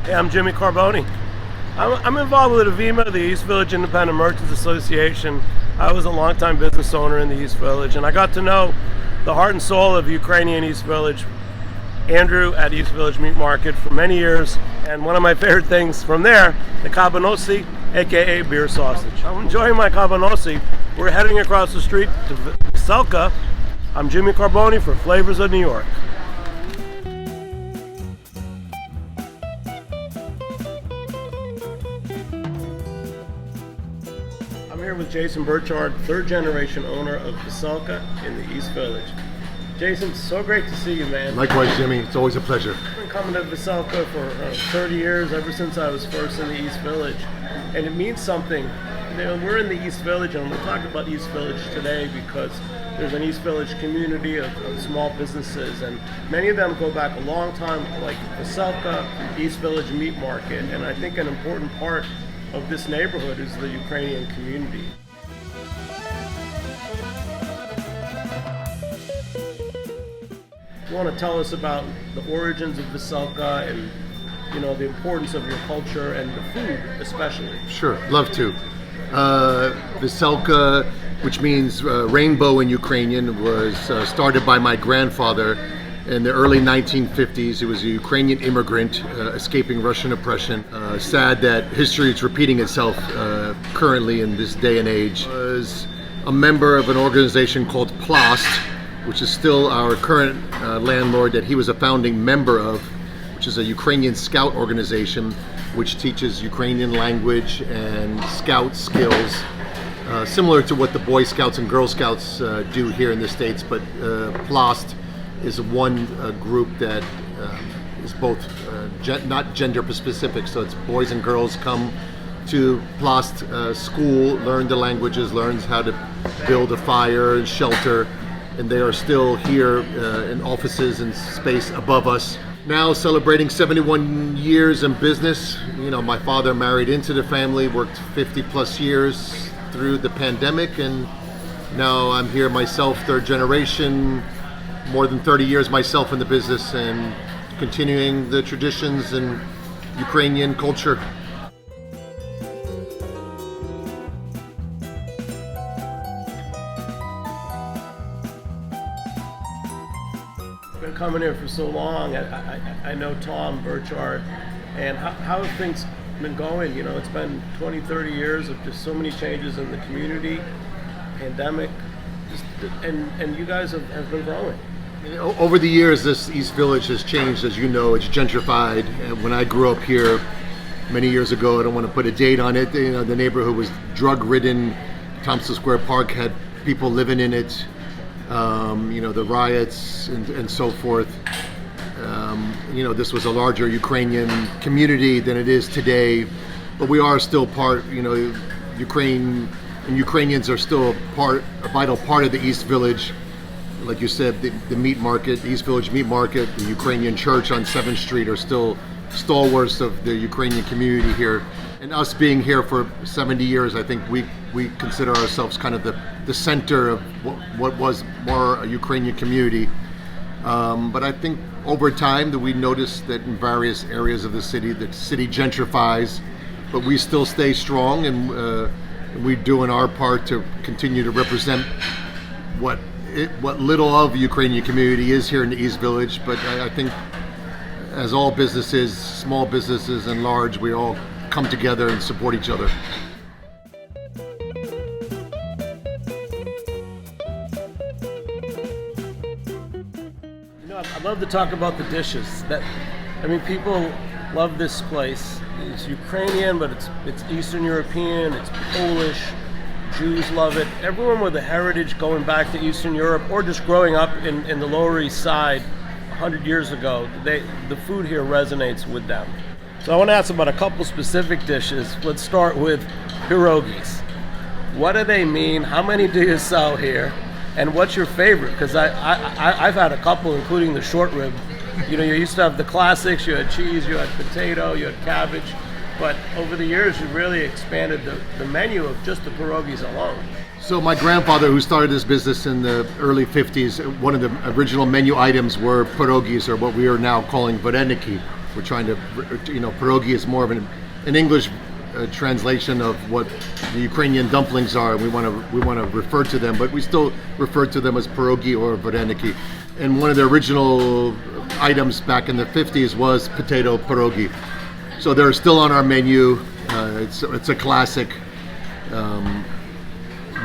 Hey, I'm Jimmy Carbone. I'm involved with AVIMA, the East Village Independent Merchants Association. I was a longtime business owner in the East Village, and I got to know the heart and soul of Ukrainian East Village, Andrew at East Village Meat Market, for many years. And one of my favorite things from there, the cabbage, aka beer sausage. I'm enjoying my cabbage. We're heading across the street to Veselka. I'm Jimmy Carbone for Flavors of New York. I'm here with Jason Birchard, third generation owner of Veselka in the East Village. Jason, so great to see you, man. Likewise, Jimmy. It's always a pleasure. I've been coming to Veselka for 30 years, ever since I was first in the East Village. And it means something. You know, we're in the East Village, and we're talking about East Village today because there's an East Village community of small businesses, and many of them go back a long time, like Veselka, East Village Meat Market. And I think an important part of this neighborhood is the Ukrainian community. You want to tell us about the origins of Veselka and, you know, the importance of your culture and the food especially? Sure, love to. Veselka, which means rainbow in Ukrainian, was started by my grandfather in the early 1950s. He was a Ukrainian immigrant escaping Russian oppression. Sad that history is repeating itself currently in this day and age. Was a member of an organization called Plast, which is still our current landlord, that he was a founding member of, which is a Ukrainian scout organization which teaches Ukrainian language and scout skills, similar to what the Boy Scouts and Girl Scouts do here in the States. But Plast is one group that is both not gender specific, so it's boys and girls come to Plast school, learn the languages, learns how to build a fire and shelter, and they are still here in offices and space above us. Now celebrating 71 years in business. You know, my father married into the family, worked 50 plus years through the pandemic, and now I'm here myself, third generation, more than 30 years myself in the business, and continuing the traditions and Ukrainian culture. Been coming here for so long. I know Tom Birchard, and how have things been going? You know, it's been 20, 30 years of just so many changes in the community, pandemic, and you guys have been growing. Over the years, this East Village has changed, as you know. It's gentrified. When I grew up here many years ago, I don't want to put a date on it, you know, the neighborhood was drug-ridden. Thompson Square Park had people living in it. You know, the riots and so forth. You know, this was a larger Ukrainian community than it is today, but we are still part, you know, Ukraine and Ukrainians are still a vital part of the East Village. Like you said, the meat market, East Village Meat Market, the Ukrainian church on 7th Street are still stalwarts of the Ukrainian community here. And us being here for 70 years, I think we consider ourselves kind of the center of what was more a Ukrainian community. But I think over time that we noticed that in various areas of the city gentrifies, but we still stay strong, and we're doing our part to continue to represent what little of the Ukrainian community is here in the East Village. But I think, as all businesses, small businesses and large, we all come together and support each other. You know, I'd love to talk about the dishes. People love this place. It's Ukrainian, but it's Eastern European, it's Polish. Jews love it. Everyone with a heritage going back to Eastern Europe or just growing up in the Lower East Side 100 years ago, the food here resonates with them. So I want to ask about a couple specific dishes. Let's start with pierogis. What do they mean? How many do you sell here? And what's your favorite? Because I've had a couple, including the short rib. You know, you used to have the classics. You had cheese, you had potato, you had cabbage. But over the years, you've really expanded the menu of just the pierogis alone. So my grandfather, who started this business in the early 50s, one of the original menu items were pierogis, or what we are now calling varenyky. We're trying to, pierogi is more of an English translation of what the Ukrainian dumplings are. We want to refer to them, but we still refer to them as pierogi or varenyky. And one of the original items back in the 50s was potato pierogi. So they're still on our menu. It's a classic.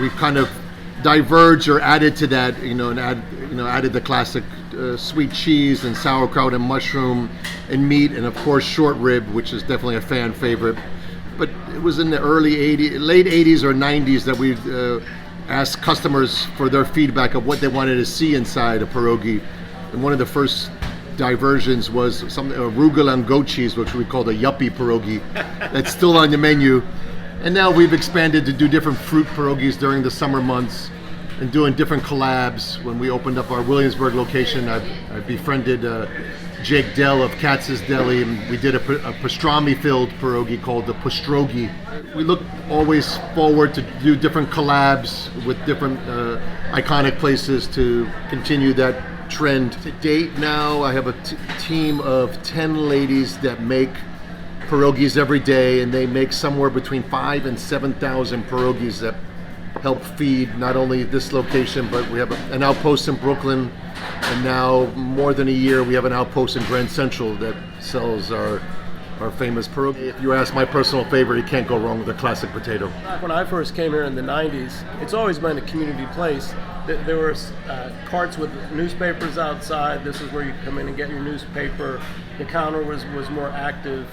We've kind of diverged or added to that, and added the classic sweet cheese and sauerkraut and mushroom and meat, and of course short rib, which is definitely a fan favorite. But it was in the late 80s or 90s that we asked customers for their feedback of what they wanted to see inside a pierogi. And one of the first diversions was arugula and goat cheese, which we called a yuppie pierogi. That's still on the menu. And now we've expanded to do different fruit pierogis during the summer months and doing different collabs. When we opened up our Williamsburg location, I befriended Jake Dell of Katz's Deli, and we did a pastrami-filled pierogi called the pastrogi. We look always forward to do different collabs with different iconic places to continue that trend. To date now, I have a team of 10 ladies that make pierogis every day, and they make somewhere between 5,000 and 7,000 pierogis that help feed not only this location, but we have an outpost in Brooklyn, and now more than a year we have an outpost in Grand Central that sells our famous pierogi. If you ask my personal favorite, you can't go wrong with a classic potato. When I first came here in the 90s, it's always been a community place. There were carts with newspapers outside. This is where you come in and get your newspaper. The counter was more active.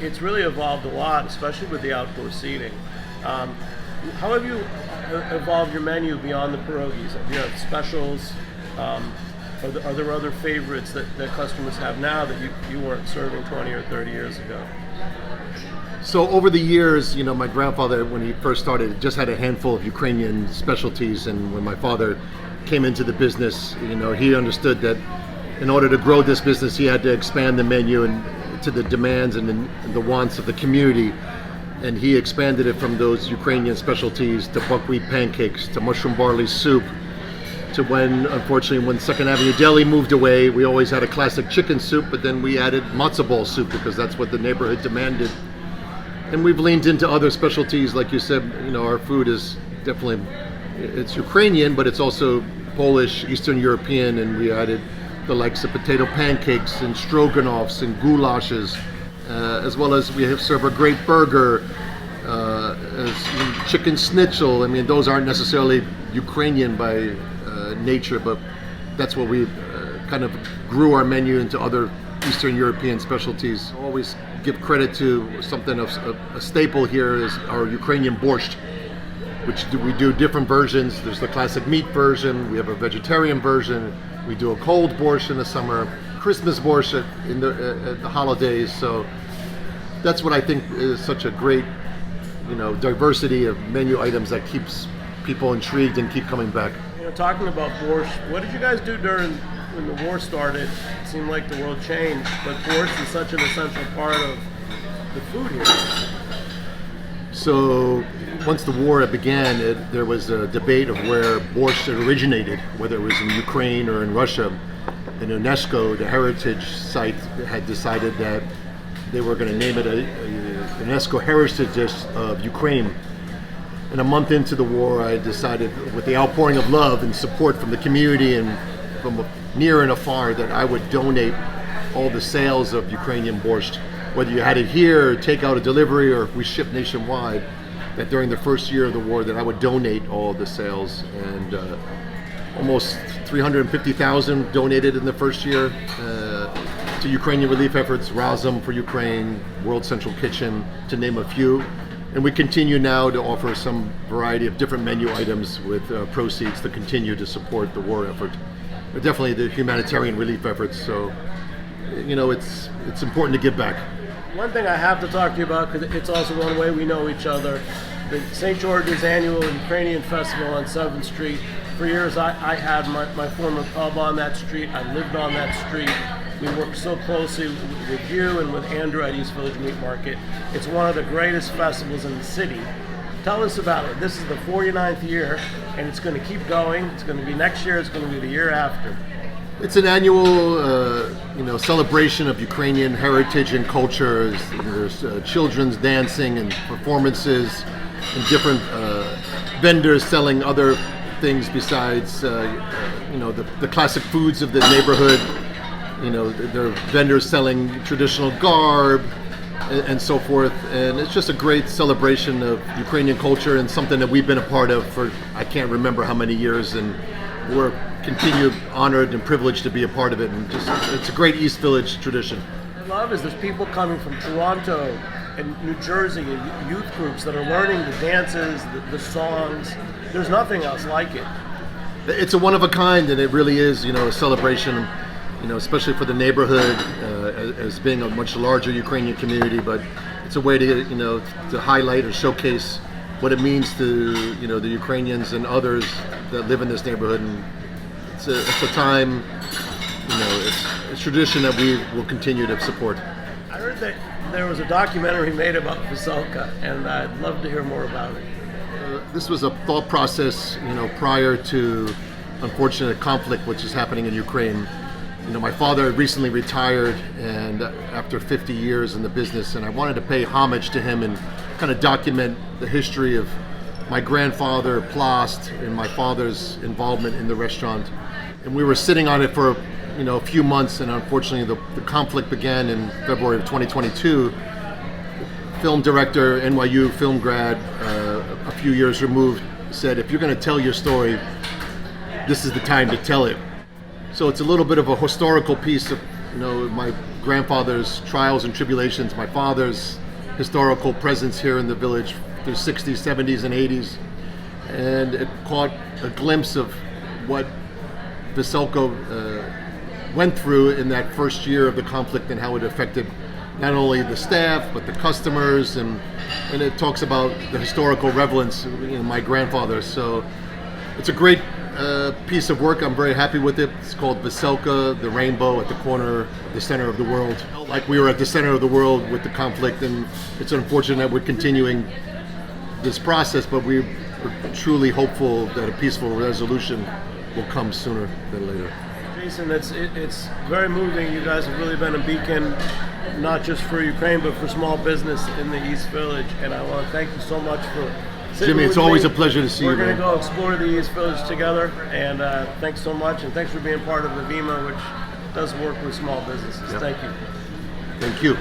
It's really evolved a lot, especially with the outdoor seating. How have you evolved your menu beyond the pierogis? Do you have specials? Are there other favorites that customers have now that you weren't serving 20 or 30 years ago? So over the years, my grandfather, when he first started, just had a handful of Ukrainian specialties, and when my father came into the business, he understood that in order to grow this business, he had to expand the menu and to the demands and the wants of the community. And he expanded it from those Ukrainian specialties to buckwheat pancakes, to mushroom barley soup, to unfortunately, when Second Avenue Deli moved away, we always had a classic chicken soup, but then we added matzo ball soup because that's what the neighborhood demanded. And we've leaned into other specialties, like you said, our food is definitely, it's Ukrainian, but it's also Polish, Eastern European, and we added the likes of potato pancakes and stroganoffs and goulashes, as well as we serve a great burger, chicken schnitzel. I mean, those aren't necessarily Ukrainian by nature, but that's what we kind of grew our menu into other Eastern European specialties. I always give credit to something of a staple here is our Ukrainian borscht, which we do different versions. There's the classic meat version, we have a vegetarian version, we do a cold borscht in the summer, Christmas borscht at the holidays. So that's what I think is such a great, diversity of menu items that keeps people intrigued and keep coming back. Talking about borscht, what did you guys do when the war started? It seemed like the world changed, but borscht is such an essential part of the food here. So once the war began, there was a debate of where borscht originated, whether it was in Ukraine or in Russia. And UNESCO, the heritage site, had decided that they were going to name it a UNESCO Heritage Dish of Ukraine. And a month into the war, I decided, with the outpouring of love and support from the community and from near and afar, that I would donate all the sales of Ukrainian borscht, whether you had it here, or take out a delivery, or if we ship nationwide, that during the first year of the war, that I would donate all the sales. And almost 350,000 donated in the first year to Ukrainian relief efforts, Razum for Ukraine, World Central Kitchen, to name a few. And we continue now to offer some variety of different menu items with proceeds to continue to support the war effort. But definitely the humanitarian relief efforts. So, it's important to give back. One thing I have to talk to you about, because it's also one way we know each other, the St. George's Annual Ukrainian Festival on 7th Street. For years I had my former pub on that street. I lived on that street. We work so closely with you and with Andrew at East Village Meat Market. It's one of the greatest festivals in the city. Tell us about it. This is the 49th year, and it's going to keep going. It's going to be next year. It's going to be the year after. It's an annual, celebration of Ukrainian heritage and culture. There's children's dancing and performances, and different vendors selling other things besides, the classic foods of the neighborhood. There are vendors selling traditional garb and so forth. And it's just a great celebration of Ukrainian culture and something that we've been a part of for I can't remember how many years. And we're continued honored and privileged to be a part of it. And it's a great East Village tradition. What I love is there's people coming from Toronto and New Jersey, and youth groups that are learning the dances, the songs. There's nothing else like it. It's a one of a kind, and it really is, a celebration, especially for the neighborhood, as being a much larger Ukrainian community. But it's a way to, to highlight or showcase what it means to, the Ukrainians and others that live in this neighborhood. And it's a time, it's a tradition that we will continue to support. I heard that there was a documentary made about Veselka, and I'd love to hear more about it. This was a thought process, prior to unfortunate conflict which is happening in Ukraine. My father recently retired, and after 50 years in the business, and I wanted to pay homage to him and kind of document the history of my grandfather, Plast, and my father's involvement in the restaurant. And we were sitting on it for a few months, and unfortunately the conflict began in February of 2022. Film director, NYU film grad, a few years removed, said, if you're going to tell your story, this is the time to tell it. So it's a little bit of a historical piece of my grandfather's trials and tribulations, my father's historical presence here in the village through 60s, 70s, and 80s. And it caught a glimpse of what Veselka went through in that first year of the conflict and how it affected not only the staff but the customers, and it talks about the historical relevance of my grandfather. So it's a great piece of work. I'm very happy with it. It's called Veselka, the rainbow at the corner, the center of the world. Like we were at the center of the world with the conflict, and it's unfortunate that we're continuing this process, but we're truly hopeful that a peaceful resolution will come sooner than later. Jason, it's very moving. You guys have really been a beacon, not just for Ukraine, but for small business in the East Village. And I want to thank you so much for sitting Jimmy, it's with always me. a pleasure to see We're you, going to man. go explore the East Village together. And thanks so much. And thanks for being part of the VIMA, which does work with small businesses. Yep. Thank you. Thank you.